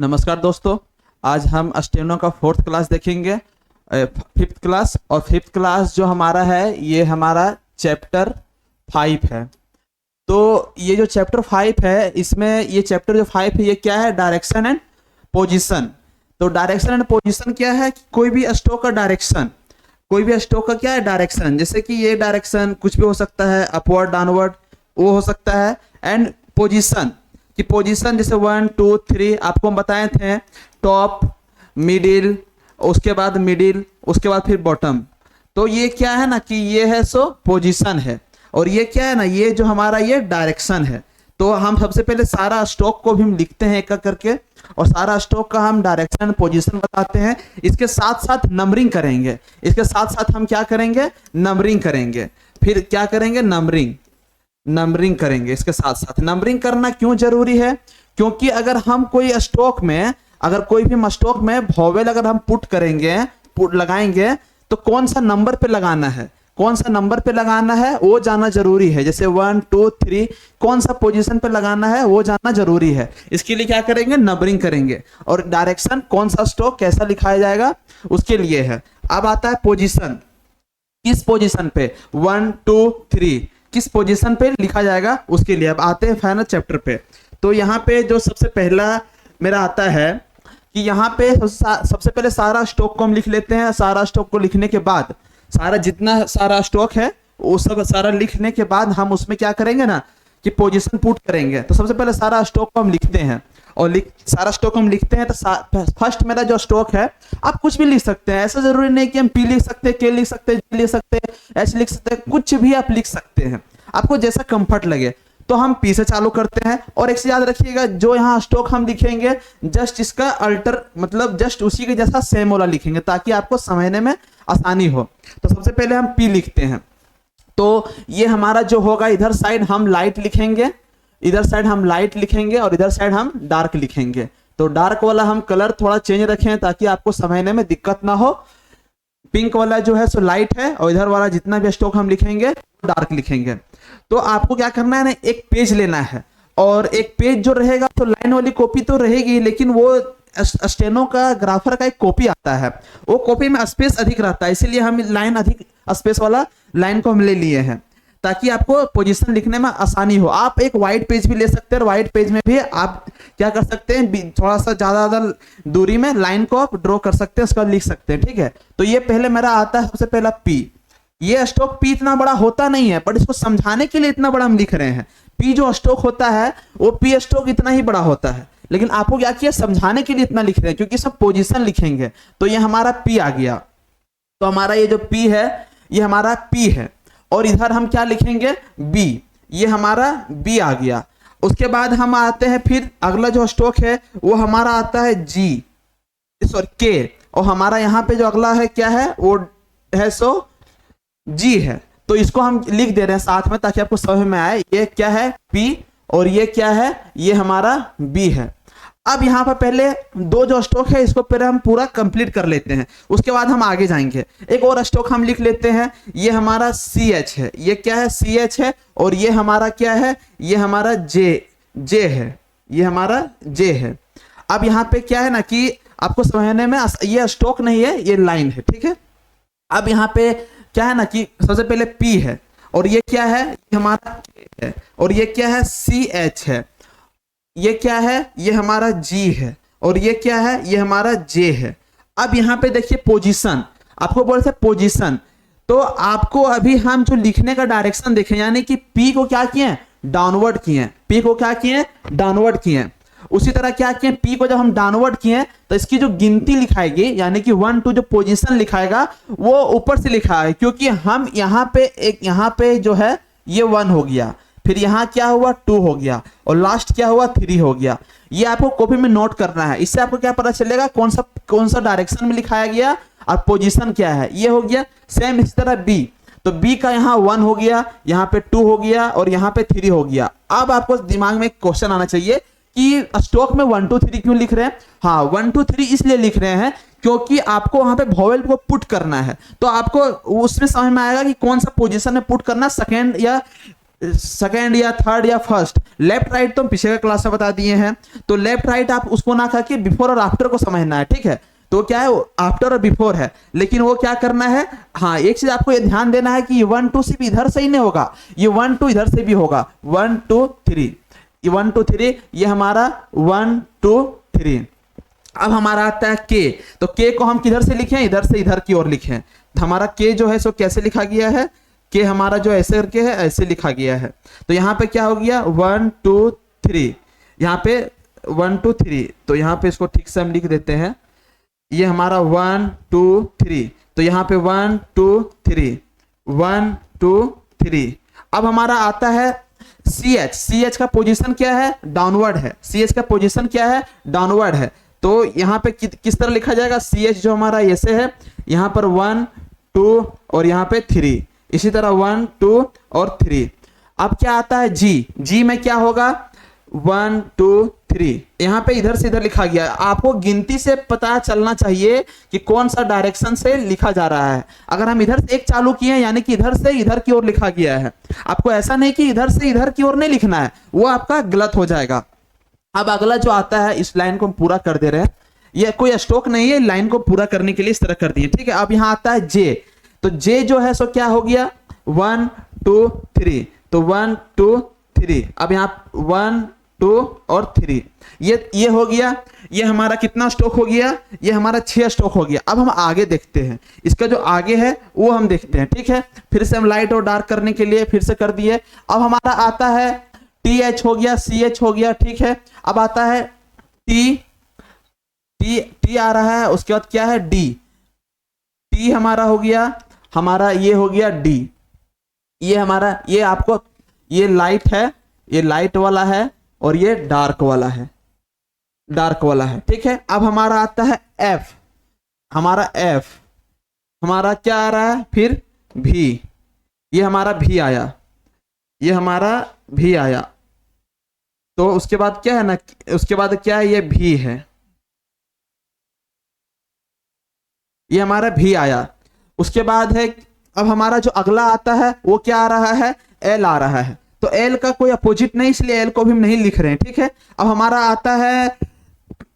नमस्कार दोस्तों। आज हम स्टेनो का फोर्थ क्लास देखेंगे, फिफ्थ क्लास। और फिफ्थ क्लास जो हमारा है ये हमारा चैप्टर 5 है। तो ये जो चैप्टर 5 है इसमें ये चैप्टर जो 5 है ये क्या है? Direction and position. तो डायरेक्शन एंड पोजीशन क्या है? कोई भी स्ट्रोक का डायरेक्शन, कोई भी स्ट्रोक का क्या है डायरेक्शन। जैसे कि ये डायरेक्शन कुछ भी हो सकता है, अपवर्ड डाउनवर्ड वो हो सकता है। एंड पोजीशन कि पोजीशन जैसे 1 2 3 आपको हम बताए थे, टॉप, मिडिल, उसके बाद मिडिल, उसके बाद फिर बॉटम। तो ये क्या है ना कि ये है सो पोजीशन है, और ये क्या है ना ये जो हमारा ये डायरेक्शन है। तो हम सबसे पहले सारा स्ट्रोक को भी हम लिखते हैं एक एक करके, और सारा स्ट्रोक का हम डायरेक्शन पोजीशन बताते हैं। इसके साथ साथ नंबरिंग करेंगे, इसके साथ साथ हम क्या करेंगे? नंबरिंग करेंगे। फिर क्या करेंगे? नंबरिंग करेंगे। इसके साथ साथ नंबरिंग करना क्यों जरूरी है? क्योंकि अगर हम कोई स्ट्रोक में, अगर कोई भी स्ट्रोक में वोवेल अगर हम पुट करेंगे, पुट लगाएंगे, तो कौन सा नंबर पे लगाना है, कौन सा नंबर पे लगाना है वो जानना जरूरी है। जैसे 1 2 3 कौन सा पोजीशन पे लगाना है वो जानना जरूरी है। इसके लिए क्या करेंगे? नंबरिंग करेंगे। और डायरेक्शन कौन सा स्ट्रोक कैसा लिखाया जाएगा उसके लिए है। अब आता है पोजीशन, किस पोजीशन पे 1 2 3 किस पोजीशन पे लिखा जाएगा उसके लिए। अब आते हैं फाइनल चैप्टर पे। तो यहाँ पे जो सबसे पहला मेरा आता है कि यहाँ पे सबसे पहले सारा स्ट्रोक को हम लिख लेते हैं। सारा स्ट्रोक को लिखने के बाद, सारा जितना सारा स्ट्रोक है वो सब सारा लिखने के बाद हम उसमें क्या करेंगे ना कि पोजीशन पुट करेंगे। तो सबसे पहले सारा स्ट्रोक को हम लिखते हैं, और सारा स्ट्रोक हम लिखते हैं। तो फर्स्ट मेरा जो स्ट्रोक है, आप कुछ भी लिख सकते हैं, ऐसा जरूरी नहीं कि हम पी लिख सकते हैं, के लिख सकते हैं, जी लिख सकते हैं, एच लिख सकते हैं, कुछ भी आप लिख सकते हैं, आपको जैसा कंफर्ट लगे। तो हम पी से चालू करते हैं। और एक चीज याद रखिएगा, जो यहाँ स्ट्रोक हम लिखेंगे जस्ट इसका अल्टर, मतलब जस्ट उसी के जैसा सेम वाला लिखेंगे ताकि आपको समझने में आसानी हो। तो सबसे पहले हम पी लिखते हैं। तो ये हमारा जो होगा, इधर साइड हम लाइट लिखेंगे, इधर साइड हम लाइट लिखेंगे, और इधर साइड हम डार्क लिखेंगे। तो डार्क वाला हम कलर थोड़ा चेंज रखें ताकि आपको समझने में दिक्कत ना हो। पिंक वाला जो है सो लाइट है, और इधर वाला जितना भी स्ट्रोक हम लिखेंगे डार्क लिखेंगे। तो आपको क्या करना है ना, एक पेज लेना है, और एक पेज जो रहेगा तो लाइन वाली कॉपी तो रहेगी, लेकिन वो स्टेनो का ग्राफर का एक कॉपी आता है, वो कॉपी में स्पेस अधिक रहता है, इसीलिए हम लाइन अधिक स्पेस वाला लाइन को हम ले लिए हैं ताकि आपको पोजीशन लिखने में आसानी हो। आप एक वाइट पेज भी ले सकते हैं, और वाइट पेज में भी आप क्या कर सकते हैं, थोड़ा सा ज्यादा दूरी में लाइन को आप ड्रॉ कर सकते हैं, उसका लिख सकते हैं। ठीक है, तो ये पहले मेरा आता है सबसे पहला पी। ये स्ट्रोक पी इतना बड़ा होता नहीं है, बट इसको समझाने के लिए इतना बड़ा हम लिख रहे हैं। पी जो स्ट्रोक होता है वो पी स्ट्रोक इतना ही बड़ा होता है, लेकिन आपको क्या किया, समझाने के लिए इतना लिख रहे हैं क्योंकि सब पोजीशन लिखेंगे। तो ये हमारा पी आ गया। तो हमारा ये जो पी है ये हमारा पी है, और इधर हम क्या लिखेंगे? बी। ये हमारा बी आ गया। उसके बाद हम आते हैं, फिर अगला जो स्ट्रोक है वो हमारा आता है जी, सॉरी के, और हमारा यहाँ पे जो अगला है क्या है, वो है सो जी है। तो इसको हम लिख दे रहे हैं साथ में ताकि आपको समझ में आए। ये क्या है? पी, और ये क्या है? ये हमारा बी है। अब यहाँ पर पहले दो जो स्ट्रोक है इसको पहले हम पूरा कंप्लीट कर लेते हैं, उसके बाद हम आगे जाएंगे। एक और स्ट्रोक हम लिख लेते हैं, ये हमारा सी एच है। ये क्या है? सी एच है। और ये हमारा क्या है? ये हमारा जे है, ये हमारा जे है। अब यहाँ पे क्या है ना कि आपको समझने में, ये स्ट्रोक नहीं है, ये लाइन है। ठीक है, अब यहाँ पे क्या है ना कि सबसे पहले पी है, और ये क्या है? ये हमारा के है, और ये क्या है? सी एच है। ये क्या है? ये हमारा जी है, और ये क्या है? ये हमारा जे है। अब यहाँ पे देखिए पोजीशन, आपको बोल रहे थे पोजीशन। तो आपको अभी हम जो लिखने का डायरेक्शन देखें, यानी कि पी को क्या किए? डाउनवर्ड किए। पी को क्या किए? डाउनवर्ड किए। उसी तरह क्या किए? पी को जब हम डाउनवर्ड किए तो इसकी जो गिनती लिखाएगी, यानी कि 1 2 जो पोजीशन लिखाएगा वो ऊपर से लिखा है, क्योंकि हम यहाँ पे एक, यहाँ पे जो है ये 1 हो गया, फिर यहाँ क्या हुआ? 2 हो गया, और लास्ट क्या हुआ? 3 हो गया। ये आपको कॉपी में नोट करना है। इससे आपको क्या पता चलेगा कौन सा डायरेक्शन में लिखाया गया और पोजीशन क्या है। ये हो गया। सेम इसी तरह बी, तो बी का यहाँ 1 हो गया, यहाँ पे 2 हो गया, और यहाँ पे 3 हो गया। अब आपको दिमाग में एक क्वेश्चन आना चाहिए कि स्ट्रोक में 1 2 3 क्यों लिख रहे हैं? हाँ, 1 2 3 इसलिए लिख रहे हैं क्योंकि आपको वहां पे वोवेल को पुट करना है, तो आपको उसमें समझ में आएगा कि कौन सा पोजीशन में पुट करना, सेकंड या सेकेंड या थर्ड या फर्स्ट, लेफ्ट राइट तो हम पिछले क्लास में बता दिए हैं। तो लेफ्ट राइट आप उसको ना कह के बिफोर और आफ्टर को समझना है, ठीक है। तो क्या है, आफ्टर और बिफोर है, लेकिन वो क्या करना है, हाँ एक चीज आपको ये ध्यान देना है कि ये 1 2 सिर्फ इधर से ही नहीं होगा, ये 1 2 इधर से भी होगा, 1 2 3, ये 1 2 3, ये हमारा 1 2 3। अब हमारा आता है के, तो के को हम किधर से लिखें, इधर से इधर की ओर लिखें। तो हमारा के जो है सो कैसे लिखा गया है, के हमारा जो ऐसे करके है ऐसे लिखा गया है। तो यहाँ पे क्या हो गया, 1 2 3, यहाँ पे 1 2 3, तो यहाँ पे इसको ठीक से हम लिख देते हैं, ये हमारा 1 2 3, तो यहाँ पे 1 2 3 1 2 3। अब हमारा आता है सी एच, सी एच का पोजीशन क्या है, डाउनवर्ड है, सी एच का पोजीशन क्या है, डाउनवर्ड है। तो यहाँ पे किस तरह लिखा जाएगा, सी एच जो हमारा ऐसे है, यहाँ पर 1 2 और यहाँ पे 3, इसी तरह 1 2 और 3। अब क्या आता है जी, जी में क्या होगा, 1 2 3, यहाँ पे इधर से इधर लिखा गया है। आपको गिनती से पता चलना चाहिए कि कौन सा डायरेक्शन से लिखा जा रहा है। अगर हम इधर से एक चालू किए यानी कि इधर से इधर की ओर लिखा गया है, आपको ऐसा नहीं कि इधर से इधर की ओर नहीं लिखना है, वो आपका गलत हो जाएगा। अब अगला जो आता है, इस लाइन को हम पूरा कर दे रहे हैं, ये कोई स्ट्रोक नहीं है, लाइन को पूरा करने के लिए इस तरह कर दिए, ठीक है। अब यहाँ आता है जे, तो जे जो है सो क्या हो गया, 1 2 3, तो 1 2 3। अब यहाँ 1 2 और 3, ये हो गया, ये हमारा कितना स्ट्रोक हो गया, ये हमारा 6 स्ट्रोक हो गया। अब हम आगे देखते हैं, इसका जो आगे है वो हम देखते हैं, ठीक है। फिर से हम लाइट और डार्क करने के लिए फिर से कर दिए। अब हमारा आता है टी एच हो गया, सी एच हो गया, ठीक है। अब आता है टी, टी टी आ रहा है, उसके बाद क्या है डी, टी हमारा हो गया, हमारा ये हो गया डी, ये हमारा, ये आपको, ये लाइट है, ये लाइट वाला है और ये डार्क वाला है, डार्क वाला है, ठीक है। अब हमारा आता है एफ, हमारा एफ, हमारा क्या आ रहा है, फिर भी, ये हमारा भी आया, ये हमारा भी आया। तो उसके बाद क्या है ना, उसके बाद क्या है, ये भी है, ये हमारा भी आया। उसके बाद है, अब हमारा जो अगला आता है वो क्या आ रहा है, एल आ रहा है। तो एल का कोई अपोजिट नहीं, इसलिए एल को भी हम नहीं लिख रहे हैं, ठीक है। अब हमारा आता है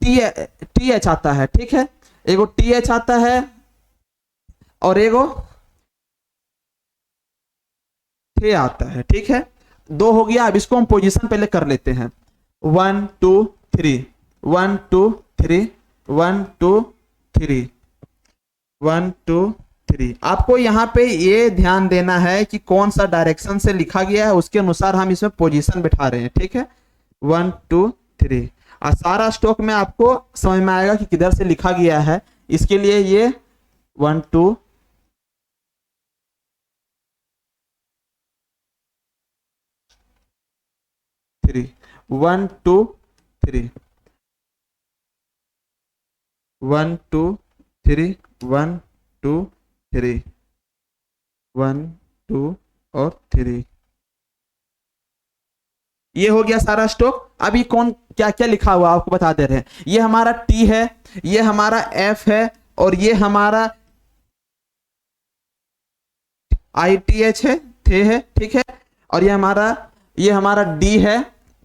टी एच आता है, ठीक है, एगो टी एच आता है और एगो थे आता है, ठीक है। दो हो गया। अब इसको हम पोजीशन पहले कर लेते हैं, 1 2 3 1 2 3 1 2 3 1 2 3। आपको यहाँ पे ये ध्यान देना है कि कौन सा डायरेक्शन से लिखा गया है, उसके अनुसार हम इसमें पोजीशन बिठा रहे हैं, ठीक है। 1 2 3, और सारा स्ट्रोक में आपको समझ में आएगा कि किधर से लिखा गया है। इसके लिए ये 1 2 3 1 2 3 1 2 3 1 2 3 1 2 और 3। ये हो गया सारा स्ट्रोक। अभी कौन क्या क्या लिखा हुआ आपको बता दे रहे हैं। ये हमारा टी है, ये हमारा एफ है और ये हमारा आई टी एच है, थे है, ठीक है। और ये हमारा डी है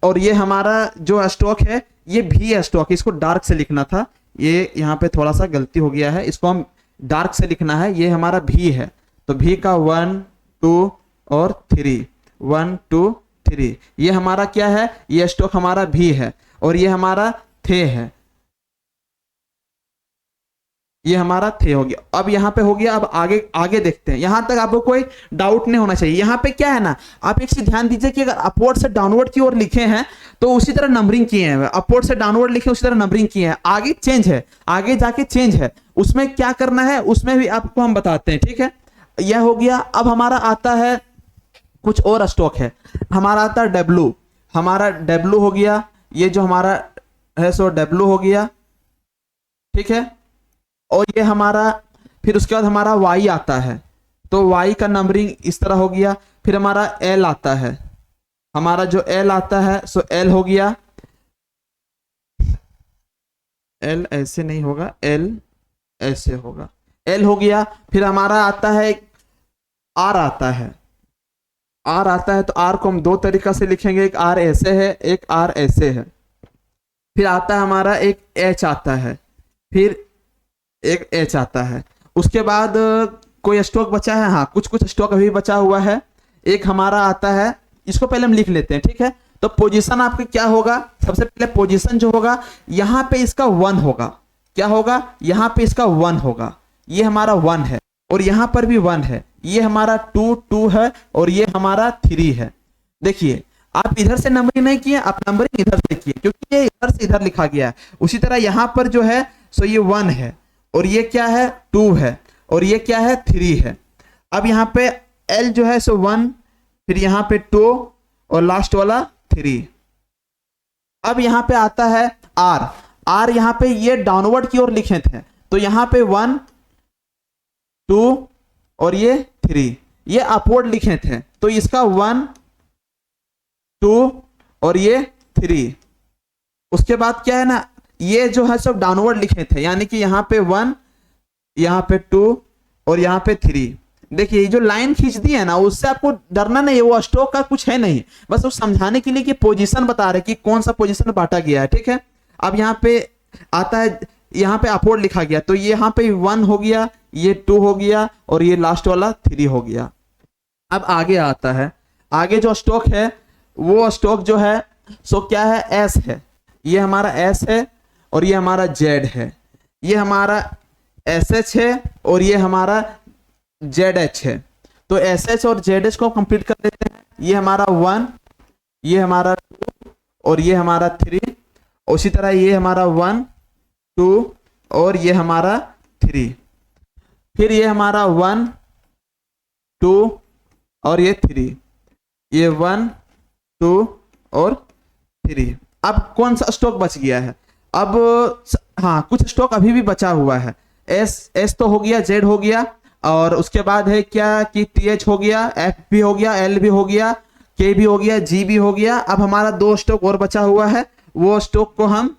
और ये हमारा जो स्ट्रोक है ये भी स्ट्रोक, इसको डार्क से लिखना था, ये यहाँ पे थोड़ा सा गलती हो गया है, इसको हम डार्क से लिखना है। ये हमारा भी है, तो भी का 1 2 और 3 1 2 3। ये हमारा क्या है, ये स्ट्रोक हमारा भी है और ये हमारा थे है, ये हमारा थे हो गया। अब यहाँ पे हो गया। अब आगे आगे देखते हैं, यहां तक आपको कोई डाउट नहीं होना चाहिए। यहाँ पे क्या है ना, आप एक चीज ध्यान दीजिए कि अगर अपवर्ड से डाउनवर्ड की ओर लिखे हैं तो उसी तरह नंबरिंग किए हैं, अपवर्ड से डाउनवर्ड लिखे उसी तरह नंबरिंग किए हैं। आगे चेंज है, आगे जाके चेंज है, उसमें क्या करना है उसमें भी आपको हम बताते हैं, ठीक है। यह हो गया। अब हमारा आता है कुछ और स्ट्रोक है, हमारा आता है डब्लू, हमारा डब्लू हो गया, ये जो हमारा है सो डब्लू हो गया, ठीक है। और ये हमारा, फिर उसके बाद हमारा वाई आता है, तो वाई का नंबरिंग इस तरह हो गया। फिर हमारा एल आता है, हमारा जो एल आता है सो एल हो गया, एल ऐसे नहीं होगा, एल ऐसे होगा, एल हो गया। फिर हमारा आता है आर आता है, आर आता है तो आर को हम दो तरीका से लिखेंगे, एक आर ऐसे है, एक आर ऐसे है। फिर आता है हमारा एक एच आता है, फिर एक एच आता है। उसके बाद कोई स्ट्रोक बचा है, हाँ कुछ कुछ स्ट्रोक अभी बचा हुआ है। एक हमारा आता है, इसको पहले हम लिख लेते हैं, ठीक है। तो पोजीशन आपका क्या होगा, सबसे पहले पोजीशन जो होगा यहाँ पे इसका 1 होगा। क्या होगा, यहाँ पे इसका 1 होगा, ये हमारा 1 है, और यहाँ पर भी 1 है, ये हमारा 2 है, और ये हमारा 3 है। देखिए आप इधर से नंबरिंग नहीं किए, आप नंबरिंग इधर से किए, क्योंकि ये इधर से इधर लिखा गया है। उसी तरह यहाँ पर जो है सो ये 1 है, और ये क्या है 2 है, और ये क्या है 3 है। अब यहाँ पे L जो है सो 1, फिर यहाँ पे 2, और लास्ट वाला 3। अब यहाँ पे आता है R। R यहाँ पे ये डाउनवर्ड की ओर लिखे थे, तो यहाँ पे 1 2 और ये 3, ये अपवर्ड लिखे थे, तो इसका 1 2 और ये 3। उसके बाद क्या है ना, ये जो है सब डाउनवर्ड लिखे थे, यानी कि यहाँ पे 1, यहाँ पे 2 और यहाँ पे 3। देखिए जो लाइन खींच दी है ना, उससे आपको डरना नहीं है, वो स्ट्रोक का कुछ है नहीं, बस वो समझाने के लिए कि पोजीशन बता रहे कि कौन सा पोजीशन बांटा गया है, ठीक है। अब यहाँ पे आता है, यहाँ पे अपवर्ड लिखा गया, तो ये यहाँ पे 1 हो गया, ये 2 हो गया, और ये लास्ट वाला 3 हो गया। अब आगे आता है, आगे जो स्ट्रोक है वो स्ट्रोक जो है सो क्या है, एस है। ये हमारा एस है, और ये हमारा जेड है। ये हमारा एस एच है, और ये हमारा जेड एच है। तो एस एच और जेड एच को कंप्लीट कर देते हैं। ये हमारा 1, ये हमारा 2 और ये हमारा 3। उसी तरह ये हमारा 1 2 और ये हमारा 3। फिर ये हमारा 1 2 और ये 3, ये 1 2 और 3। अब कौन सा स्ट्रोक बच गया है, अब हाँ कुछ स्ट्रोक अभी भी बचा हुआ है। एस तो हो गया, जेड हो गया, और उसके बाद है क्या कि टी एच हो गया, एफ भी हो गया, एल भी हो गया, के भी हो गया, जी भी हो गया। अब हमारा 2 स्ट्रोक और बचा हुआ है, वो स्ट्रोक को हम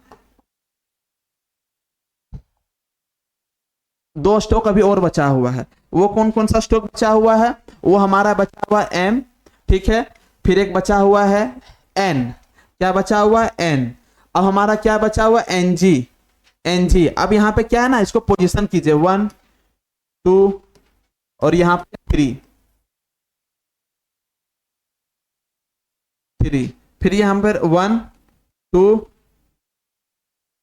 2 स्ट्रोक अभी और बचा हुआ है। वो कौन कौन सा स्ट्रोक बचा हुआ है, वो हमारा बचा हुआ एम, ठीक है। फिर एक बचा हुआ है एन, क्या बचा हुआ है एन। अब हमारा क्या बचा हुआ एन जी, एन जी। अब यहाँ पे क्या है ना, इसको पोजीशन कीजिए 1 2 और यहाँ पे 3। फिर यहाँ पर 1 2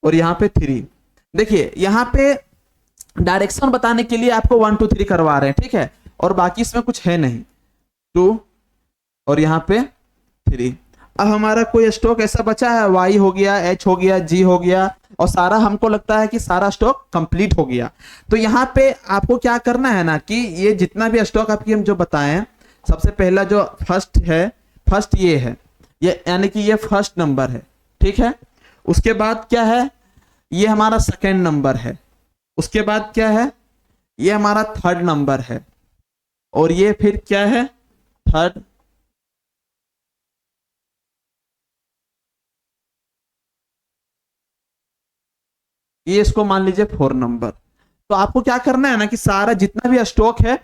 और यहाँ पे 3। देखिए यहाँ पे डायरेक्शन बताने के लिए आपको 1 2 3 करवा रहे हैं, ठीक है, और बाकी इसमें कुछ है नहीं। 2 और यहाँ पे 3। अब हमारा कोई स्ट्रोक ऐसा बचा है, वाई हो गया, एच हो गया, जी हो गया, और सारा हमको लगता है कि सारा स्ट्रोक कंप्लीट हो गया। तो यहाँ पे आपको क्या करना है ना कि ये जितना भी स्ट्रोक आपकी हम जो बताएं, सबसे पहला जो फर्स्ट है, फर्स्ट ये है, ये यानी कि ये फर्स्ट नंबर है, ठीक है। उसके बाद क्या है, ये हमारा सेकेंड नंबर है। उसके बाद क्या है, ये हमारा थर्ड नंबर है, और ये फिर क्या है थर्ड, ये इसको मान लीजिए 4 नंबर। तो आपको क्या करना है ना कि सारा जितना भी स्ट्रोक है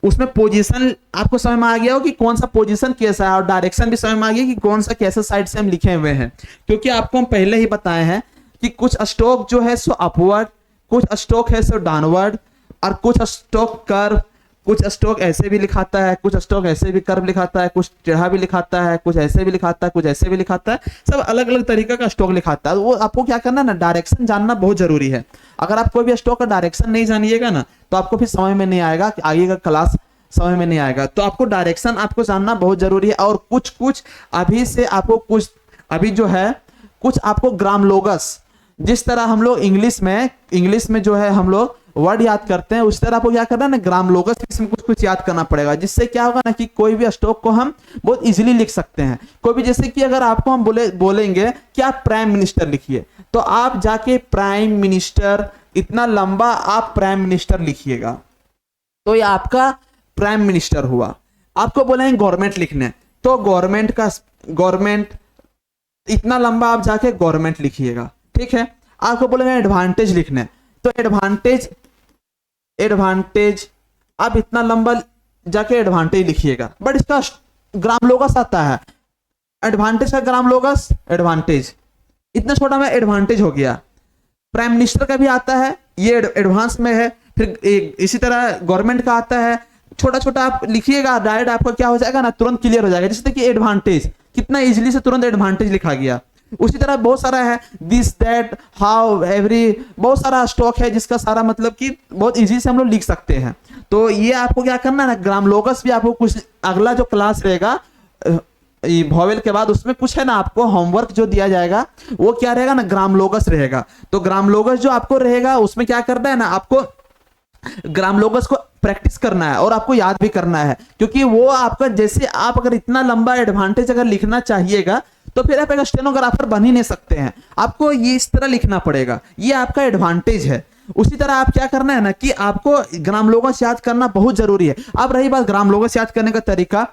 उसमें पोजीशन आपको समझ में आ गया हो कि कौन सा पोजीशन कैसा है, और डायरेक्शन भी समझ में आ गया कि कौन सा कैसे साइड से हम लिखे हुए हैं। क्योंकि आपको हम पहले ही बताए हैं कि कुछ स्ट्रोक जो है सो अपवर्ड, कुछ स्ट्रोक है सो डाउनवर्ड, और कुछ स्ट्रोक कर्व, कुछ स्ट्रोक ऐसे भी लिखाता है, कुछ स्ट्रोक ऐसे भी कर्व लिखाता है, कुछ टेढ़ा भी लिखाता है, कुछ ऐसे भी लिखाता है, कुछ ऐसे भी लिखाता है, सब अलग अलग तरीके का स्ट्रोक लिखाता है। वो आपको क्या करना है ना, डायरेक्शन जानना बहुत जरूरी है। अगर आप कोई भी स्ट्रोक का डायरेक्शन नहीं जानिएगा ना, तो आपको फिर समझ में नहीं आएगा, कि आगे का क्लास समझ में नहीं आएगा। तो आपको डायरेक्शन आपको जानना बहुत जरूरी है। और कुछ कुछ अभी से आपको कुछ अभी जो है कुछ आपको ग्रामलोगस, जिस तरह हम लोग इंग्लिश में जो है हम लोग वर्ड याद करते हैं, उस तरह आपको क्या करना है ना, ग्रामलोगस इसमें कुछ कुछ याद करना पड़ेगा, जिससे क्या होगा ना कि कोई भी स्ट्रोक को हम बहुत इजीली लिख सकते हैं। कोई भी, जैसे कि अगर आपको हम बोलेंगे कि आप प्राइम मिनिस्टर लिखिए, तो आप जाके प्राइम मिनिस्टर, इतना लंबा आप प्राइम मिनिस्टर लिखिएगा, तो ये आपका प्राइम मिनिस्टर हुआ। आपको बोलेंगे गवर्नमेंट लिखने, तो गवर्नमेंट इतना लंबा आप जाके गवर्नमेंट लिखिएगा, ठीक है। आपको बोलेंगे एडवांटेज लिखने, तो एडवांटेज आप इतना लंबा जाके एडवांटेज लिखिएगा, बट इसका ग्राम लोगस आता है, एडवांटेज का ग्राम लोगस, एडवांटेज, इतना छोटा में एडवांटेज हो गया। प्राइम मिनिस्टर का भी आता है, ये एडवांस में है। फिर इसी तरह गवर्नमेंट का आता है, छोटा छोटा आप लिखिएगा, डायरेक्ट आपका क्या हो जाएगा ना, तुरंत क्लियर हो जाएगा। जैसे देखिए एडवांटेज, कितना इजीली से तुरंत एडवांटेज लिखा गया। उसी तरह बहुत सारा है, दिस दैट हाउ एवरी, बहुत सारा स्टॉक है जिसका सारा मतलब कि बहुत इजी से हम लोग लिख सकते हैं। तो ये आपको क्या करना है ना, ग्राम लोगस भी आपको कुछ अगला जो क्लास रहेगा वॉवेल के बाद, उसमें कुछ है ना आपको होमवर्क जो दिया जाएगा वो क्या रहेगा ना, ग्राम लोगस रहेगा। तो ग्राम लोगस जो आपको रहेगा उसमें क्या करना है ना, आपको ग्राम लोगस को प्रैक्टिस करना है और आपको याद भी करना है, क्योंकि वो आपका, जैसे आप अगर इतना लंबा एडवांटेज अगर लिखना चाहिएगा तो फिर आप एक स्टेनोग्राफर बन ही नहीं सकते हैं, आपको ये इस तरह लिखना पड़ेगा, ये आपका एडवांटेज है। उसी तरह आप क्या करना है ना कि आपको ग्राम लोगस याद करना बहुत जरूरी है। अब रही बात ग्राम लोगस याद करने का तरीका,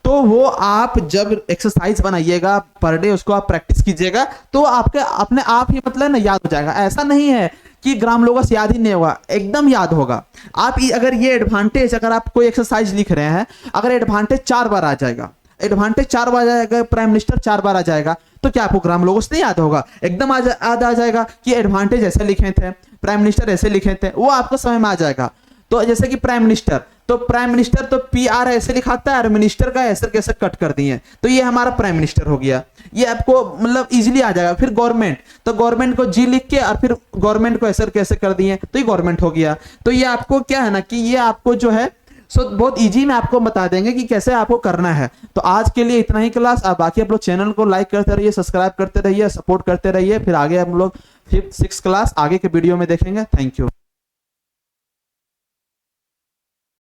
तो वो आप जब एक्सरसाइज बनाइएगा पर डे, उसको आप प्रैक्टिस कीजिएगा तो आपके अपने आप ही मतलब ना याद हो जाएगा। ऐसा नहीं है कि ग्राम लोगस याद ही नहीं होगा, एकदम याद होगा। आप अगर ये एडवांटेज, अगर आप कोई एक्सरसाइज लिख रहे हैं, अगर एडवांटेज 4 बार आ जाएगा, एडवांटेज 4 बार आ जाएगा, प्राइम मिनिस्टर 4 बार आ जाएगा, तो क्या आपको ग्राम लोगस नहीं याद होगा? एकदम याद आ जाएगा कि एडवांटेज ऐसे लिखे थे, प्राइम मिनिस्टर ऐसे लिखे थे, वो आपको समझ में आ जाएगा। तो जैसे कि प्राइम मिनिस्टर, तो प्राइम मिनिस्टर तो PR ऐसे लिखाता है और मिनिस्टर का ऐसे कैसे कट कर दिए, तो ये हमारा प्राइम मिनिस्टर हो गया, ये आपको मतलब इजीली आ जाएगा। फिर गवर्नमेंट, तो गवर्नमेंट को G लिख के और फिर गवर्नमेंट को ऐसे कैसे कर दिए, तो ये गवर्नमेंट हो गया। तो ये आपको क्या है ना कि ये आपको जो है बहुत इजी में आपको बता देंगे कि कैसे आपको करना है। तो आज के लिए इतना ही क्लास। आप बाकी आप लोग चैनल को लाइक करते रहिए, सब्सक्राइब करते रहिए, सपोर्ट करते रहिए। फिर आगे हम लोग 5th 6th क्लास आगे के वीडियो में देखेंगे। Thank you.